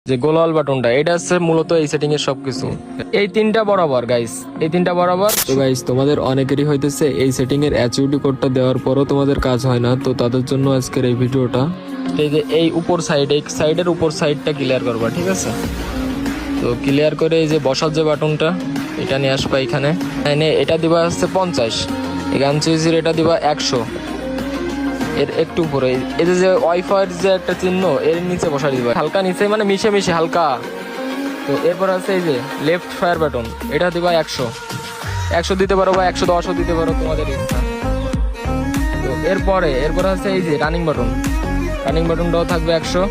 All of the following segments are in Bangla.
যে গোলাল বাটনটা, এটা হচ্ছে মূলত এই সেটিং এর সবকিছু। এই তিনটা বরাবর গাইস, এই তিনটা বরাবর। তো গাইস, তোমাদের অনেকেরই হইতেছে এই সেটিং এর অ্যাচিউটি কোডটা দেওয়ার পরও তোমাদের কাজ হয় না, তো তাদের জন্য আজকের এই ভিডিওটা। এই যে এই উপর সাইড, এই সাইডের উপর সাইডটা ক্লিয়ার করবা, ঠিক আছে? তো ক্লিয়ার করে এই যে বসার যে বাটনটা, এটা নিয়ে আসবা এখানে, এটা দিবা হচ্ছে 50, এখান সুইচের এটা দিবা 100, এর একটু উপরে এই যে ওয়াইফাই যে একটা চিহ্ন, এর নিচে বসাই দিবা, হালকা নিচে, মানে মিশে মিশে হালকা। তো এরপর আছে এই যে লেফট ফায়ার বাটন, এটা দিবা 100 দিতে পারো বা 110ও দিতে পারো, তোমাদের ইচ্ছা। তো এরপরে আছে এই যে রানিং বাটনটাও থাকবে 100।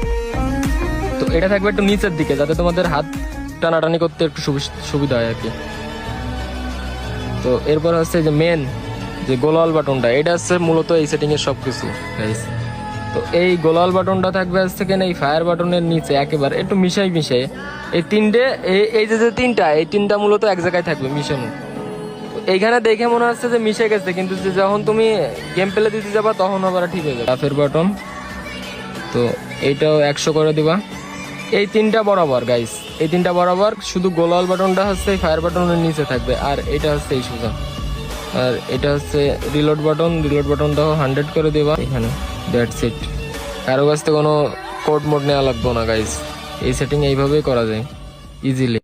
তো এটা থাকবে একটু নিচের দিকে, যাতে তোমাদের হাত টানাটানি করতে একটু সুবিধা হয় আর কি। তো এরপর হচ্ছে যে মেন যে গোলাল বাটনটা, এটা হচ্ছে মূলত এই সেটিং এর সবকিছু গাইস। তো এই গোলাল বাটনটা থাকবে হচ্ছে কেন এই ফায়ার বাটনের নিচে একেবারে একটু মিশাই এই তিনটে, এই যে এই তিনটা মূলত এক জায়গায় থাকবে মিশানো। এইখানে দেখে মনে হচ্ছে যে মিশে গেছে, কিন্তু যখন তুমি গেম প্লে দিতে যাবা তখন আবার ঠিক হয়ে যাবে। কাফের বাটন, তো এইটাও 100 করে দিবা। এই তিনটা বরাবর গাইস, এই তিনটা বরাবর, শুধু গোলাল বাটনটা হচ্ছে ফায়ার বাটনের নিচে থাকবে, আর এটা হচ্ছে এই সোজা। আর এটা হচ্ছে রিলোড বাটনটাও 100 করে দিবা এখানে। That's it. কারো কাছ থেকে কোনো কোড মোড নেওয়া লাগবে না গাইস, এই সেটিং এইভাবেই করা যায় ইজিলি।